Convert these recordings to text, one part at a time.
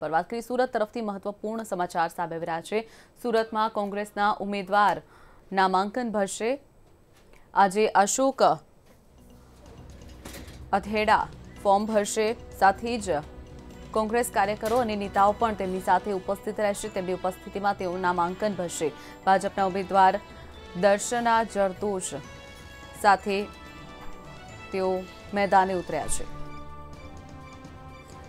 પર વાત કરી સુરત તરફથી મહત્વપૂર્ણ સમાચાર સામે આવી રહ્યા છે। સુરતમાં કોંગ્રેસના ઉમેદવાર નામાંકન ભરશે। આજે અશોક અધેડા ફોર્મ ભરશે। સાથે જ કોંગ્રેસ કાર્યકરો અને નેતાઓ પણ તેમની સાથે ઉપસ્થિત રહેશે। તેમની ઉપસ્થિતિમાં તેઓ નામાંકન ભરશે। ભાજપના ઉમેદવાર દર્શના જરદોશ સાથે તેઓ मैदाने उतर्या है।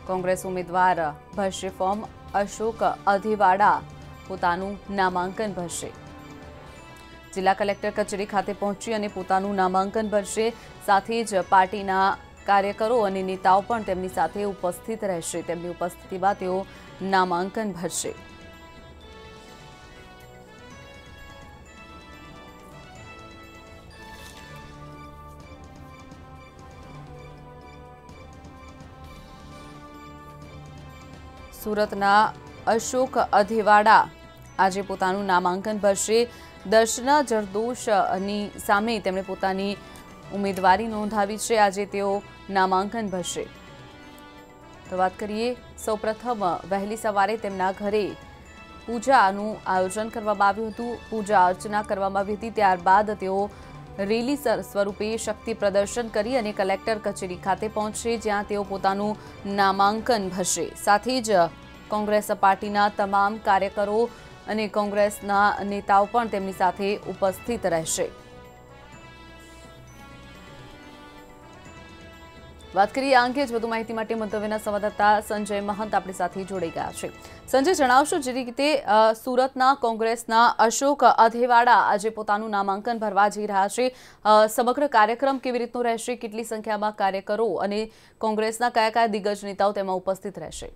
कांग्रेस उम्मीदवार भरशे फॉर्म। अशोक अधीवाड़ा पोतानुं नामांकन भरशे। जिला कलेक्टर कचेरी खाते पहोंची अने पोतानुं नामांकन भरशे। साथे ज पार्टीना कार्यकरो अने नेताओ पण तेमनी साथे उपस्थित रहेशे। तेमनी उपस्थितिमां तेओ नामांकन भरशे। सूरतना अशोक अधीवाड़ा आज पोतानुं नामांकन भरशे। दर्शना जरदोशनी सामे तेमणे पोतानी उमेदवारी नोंधावी छे। आज तेओ नामांकन भरशे। तो बात करिए सौप्रथम वहेली सवारे तेमना घरे पूजानुं आयोजन करवामां आव्युं हतुं। पूजा अर्चना करवामां आवी हती। त्यारबाद तेओ रेली स्वरूपे शक्ति प्रदर्शन करी अने कलेक्टर कचेरी खाते पहोंचशे, ज्यां तेओ पोतानुं नामांकन भरशे। साथे ज कांग्रेस पार्टीना तमाम कार्यकरो अने कांग्रेसना नेताओ पण तेमनी साथे उपस्थित रहेशे। बात करिए आ अंगे વધુ માહિતી માટે મંતવ્યના સંવાદદાતા સંજય મહંત આપણી સાથે જોડાઈ ગયા છે। સંજય, જણાવશો જે રીતે સુરતના કોંગ્રેસના અશોક અધેવાડા આજે પોતાનું નામાંકન ભરવા જઈ રહ્યા છે, સમગ્ર કાર્યક્રમ કેવી રીતનો રહેશે, કેટલી સંખ્યામાં કાર્યકરો અને કોંગ્રેસના કયા કયા દિગ્ગજ નેતાઓ તેમાં ઉપસ્થિત રહેશે?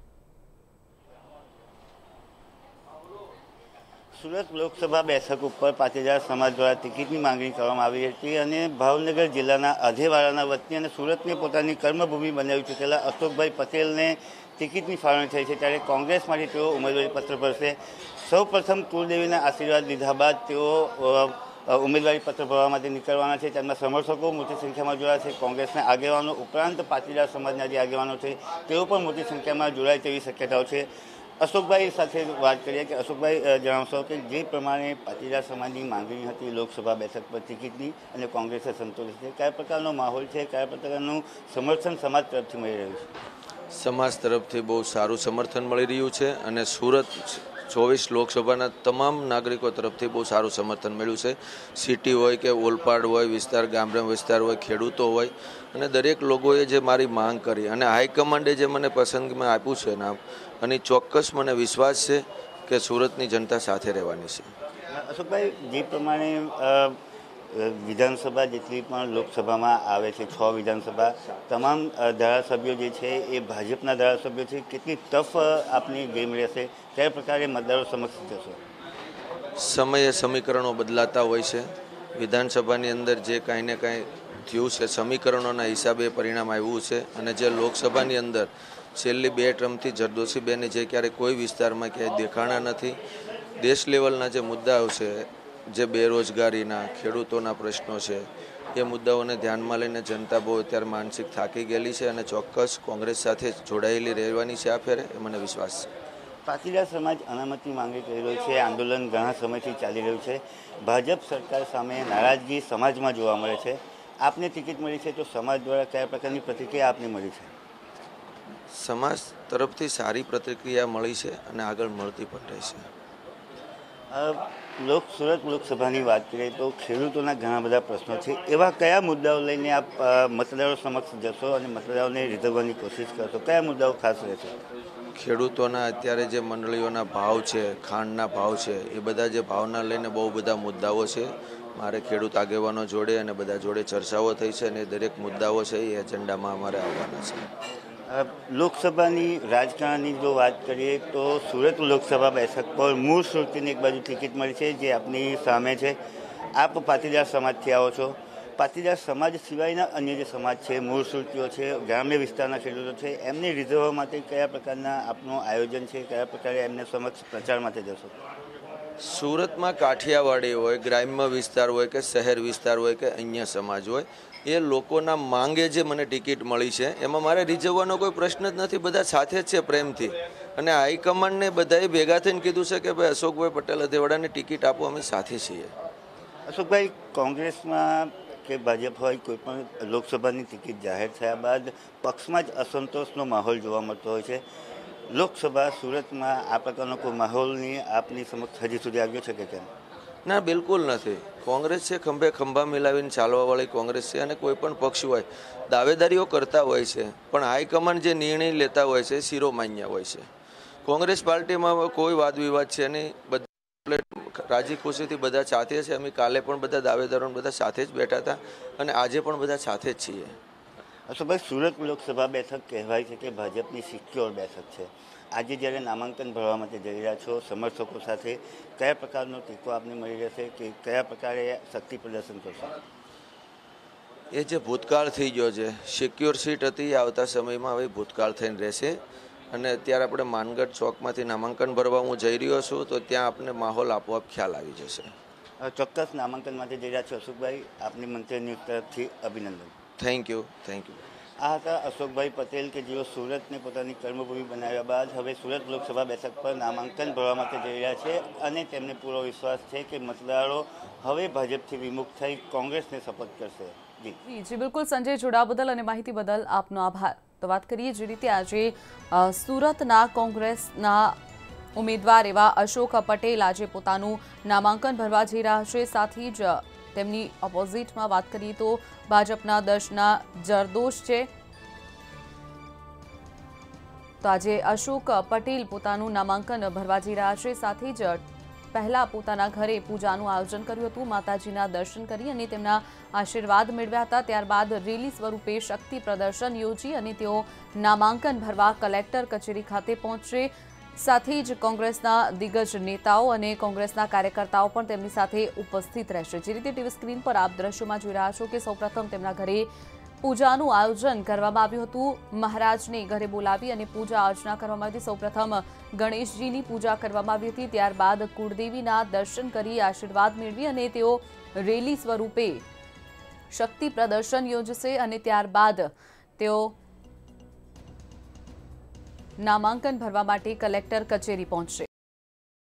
सूरत लोकसभा बैठक पर पाटीदार समाज द्वारा टिकિટની मांगणी કરવામાં આવી હતી અને ભાવનગર જિલ્લાના અધેવાડાના વતની અને સુરતને પોતાની કર્મભૂમિ બનાવી ચૂકેલા અશોકભાઈ પટેલને ટિકિટની ફાળવણી થઈ છે। ત્યારે કોંગ્રેસમાંથી તેઓ ઉમેદવારી પત્ર ભરશે। સૌપ્રથમ કુળદેવીના આશીર્વાદ લીધા બાદ તેઓ ઉમેદવારી પત્ર ભરવા માટે નીકળવાના છે। તેમના સમર્થકો મોટી સંખ્યામાં જોડાયા છે। કોંગ્રેસના આગેવાનો ઉપરાંત પાટીદાર સમાજના જે આગેવાનો છે તેઓ પણ મોટી સંખ્યામાં જોડાય તેવી શક્યતાઓ છે। अशोकभाई સાથે વાત કરીએ કે અશોકભાઈ જણાવશો કે જે પ્રમાણે પાટીદાર સમાજની માંગણી હતી લોકસભા બેઠક પર ટિકિટની અને કોંગ્રેસે સંતોષ છે, કયા પ્રકારનો માહોલ છે, કયા પ્રકારનું સમર્થન સમાજ તરફથી મળી રહ્યું છે? સમાજ તરફથી બહુ સારું સમર્થન મળી રહ્યું છે અને સુરત 24 લોકસભાના તમામ નાગરિકો તરફથી બહુ સારું સમર્થન મળ્યું છે। સિટી હોય કે ઓલપાડ હોય, વિસ્તાર ગામડા વિસ્તાર હોય, ખેડૂતો હોય અને દરેક લોકોએ જે મારી માંગ કરી અને હાઈકમાન્ડે જે મને પસંદગીમાં આપ્યું છે નામ, અને ચોક્કસ મને વિશ્વાસ છે કે સુરતની જનતા સાથે રહેવાની છે। અશોકભાઈ, જે પ્રમાણે વિધાનસભા જેટલી પણ લોકસભામાં આવે છે, 6 વિધાનસભા, તમામ ધારાસભ્યો જે છે એ ભાજપના ધારાસભ્યો છે, કેટલી ટફ આપની ગેમ રહેશે, કયા પ્રકારે મતદારો સમક્ષ જશો? સમયે સમીકરણો બદલાતા હોય છે। વિધાનસભાની અંદર જે કાંઈ ને કાંઈ થયું છે સમીકરણોના હિસાબે પરિણામ આવ્યું છે અને જે લોકસભાની અંદર છેલ્લી 2 ટર્મથી જરદોશીબેને જે ક્યારેય કોઈ વિસ્તારમાં ક્યાંય દેખાણા નથી। દેશ લેવલના જે મુદ્દાઓ છે, જે બેરોજગારીના, ખેડૂતોના પ્રશ્નો છે, એ મુદ્દાઓને ધ્યાનમાં લઈને જનતા બહુ અત્યારે માનસિક થાકી ગયેલી છે અને ચોક્કસ કોંગ્રેસ સાથે જોડાયેલી રહેવાની છે આ ફેરે, એ મને વિશ્વાસ છે। પાટીદાર સમાજ અનામતની માંગણી કરી રહ્યો છે। આંદોલન ઘણા સમયથી ચાલી રહ્યું છે। ભાજપ સરકાર સામે નારાજગી સમાજમાં જોવા મળે છે। આપને ટિકિટ મળી છે તો સમાજ દ્વારા કયા પ્રકારની પ્રતિક્રિયા આપને મળી છે? સમાજ તરફથી સારી પ્રતિક્રિયા મળી છે અને આગળ મળતી પણ રહેશે। સુરત લોકસભાની વાત કરીએ તો ખેડૂતોના ઘણા બધા પ્રશ્નો છે, એવા કયા મુદ્દાઓ લઈને આપ મતદારો સમક્ષ જશો અને મતદારોને રીઝવવાની કોશિશ કરશો? કયા મુદ્દાઓ ખાસ રહેશે? ખેડૂતોના અત્યારે જે મંડળીઓના ભાવ છે, ખાંડના ભાવ છે, એ બધા જે ભાવના લઈને બહુ બધા મુદ્દાઓ છે। મારે ખેડૂત આગેવાનો જોડે અને બધા જોડે ચર્ચાઓ થઈ છે અને દરેક મુદ્દાઓ છે એ એજન્ડામાં અમારે આવવાના છે। લોકસભાની રાજકારણની જો વાત કરીએ તો સુરત લોકસભા બેઠક પર મૂળ સુરતીની એક બાજુ ટિકિટ મળી છે જે આપની સામે છે। આપ પાટીદાર સમાજથી આવો છો। પાટીદાર સમાજ સિવાયના અન્ય જે સમાજ છે, મૂળ સુરતીઓ છે, ગ્રામ્ય વિસ્તારના ખેડૂતો છે, એમને રીઝવવા માટે કયા પ્રકારના આપનું આયોજન છે, કયા પ્રકારે એમને સમક્ષ પ્રચાર માટે જશો? સુરતમાં કાઠિયાવાડી હોય, ગ્રામ્ય વિસ્તાર હોય કે શહેર વિસ્તાર હોય કે અન્ય સમાજ હોય, એ લોકોના માંગે જે મને ટિકિટ મળી છે એમાં મારે રીઝવવાનો કોઈ પ્રશ્ન જ નથી। બધા સાથે જ છે પ્રેમથી। અને હાઈકમાન્ડને બધાએ ભેગા થઈને કીધું છે કે ભાઈ અશોકભાઈ પટેલ અધેવાડાની ટિકિટ આપો, અમે સાથે છીએ. અશોકભાઈ, કોંગ્રેસમાં કે ભાજપ હોય, કોઈ પણ લોકસભાની ટિકિટ જાહેર થયા બાદ પક્ષમાં જ અસંતોષનો માહોલ જોવા મળતો હોય છે. લોકસભા સુરતમાં આ પ્રકારનો કોઈ માહોલની આપની સમક્ષ હજી સુધી આવ્યો છે કે કેમ? ના, બિલકુલ નથી. કોંગ્રેસ છે ખંભે ખંભા મિલાવીને ચાલવાવાળી કોંગ્રેસ છે, અને કોઈ પણ પક્ષ હોય દાવેદારીઓ કરતા હોય છે, પણ હાઈકમાન્ડ જે નિર્ણય લેતા હોય છે શિરોમાન્ય હોય છે. કોંગ્રેસ પાર્ટીમાં કોઈ વાદ વિવાદ છે નહીં, બધા રાજી ખુશીથી બધા સાથે છે. અમે કાલે પણ બધા દાવેદારો બધા સાથે જ બેઠા હતા અને આજે પણ બધા સાથે જ છીએ. અશોકભાઈ, સુરત લોકસભા બેઠક કહેવાય છે કે ભાજપની સિક્યોર બેઠક છે. આજે જ્યારે નામાંકન ભરવા માટે જઈ રહ્યા છો, સમર્થકો સાથે કયા પ્રકારનો ટેકો આપને મળી રહેશે કે કયા પ્રકારે શક્તિ પ્રદર્શન કરશો? એ જે ભૂતકાળ થઈ ગયો છે, સિક્યોર સીટ હતી, આવતા સમયમાં હવે ભૂતકાળ થઈને રહેશે. અને અત્યારે આપણે માનગઢ ચોકમાંથી નામાંકન ભરવા હું જઈ રહ્યો છું, તો ત્યાં આપણે માહોલ આપોઆપ ખ્યાલ આવી જશે. ચોક્કસ નામાંકન માટે જઈ રહ્યા છો અશોકભાઈ, આપની મંત્રી ન્યૂઝ તરફથી અભિનંદન. Thank you, thank you. આ હતા અશોકભાઈ પટેલ કે જેઓ સુરતને પોતાની કર્મભૂમિ બનાવ્યા બાદ હવે સુરત લોકસભા બેઠક પર નામાંકન ભરવા માટે જઈ રહ્યા છે અને તેમને પૂરો વિશ્વાસ છે કે મતદારો હવે ભાજપથી વિમુખ થઈ કોંગ્રેસને સપોર્ટ કરશે. જી બિલકુલ સંજય, જોડાવા બદલ અને માહિતી બદલ આપનો આભાર. તો વાત કરીએ જે રીતે આજે સુરતના કોંગ્રેસના ઉમેદવાર એવા અશોક પટેલ આજે પોતાનું નામાંકન ભરવા જઈ રહ્યા છે. સાથે જ તેમની ઓપોઝિટમાં વાત કરીએ તો ભાજપના દર્શના જરદોશ છે. તો આજે અશોક પટેલ પોતાનું નામાંકન ભરવા જઈ રહ્યા છે. સાથે જ પહેલા પોતાના ઘરે પૂજાનું આયોજન કર્યું હતું, માતાજીના દર્શન કરી અને તેમના આશીર્વાદ મેળવ્યા હતા. ત્યારબાદ રેલી સ્વરૂપે શક્તિ પ્રદર્શન યોજી અને તેઓ નામાંકન ભરવા કલેક્ટર કચેરી ખાતે પહોંચશે. સાથે જ કોંગ્રેસના દિગ્ગજ નેતાઓ અને કોંગ્રેસના કાર્યકર્તાઓ પણ તેમની સાથે ઉપસ્થિત રહેશે. જે રીતે ટીવી સ્ક્રીન પર આપ દ્રશ્યોમાં જોઈ રહ્યા છો કે સૌપ્રથમ તેમના ઘરે પૂજાનું આયોજન કરવામાં આવ્યું હતું. મહારાજને ઘરે બોલાવી અને પૂજા અર્ચના કરવામાં આવી હતી. સૌપ્રથમ ગણેશજીની પૂજા કરવામાં આવી હતી, ત્યારબાદ કુળદેવીના દર્શન કરી આશીર્વાદ મેળવી અને તેઓ રેલી સ્વરૂપે શક્તિ પ્રદર્શન યોજશે અને ત્યારબાદ તેઓ નામાંકન ભરવા માટે કલેક્ટર કચેરી પહોંચશે.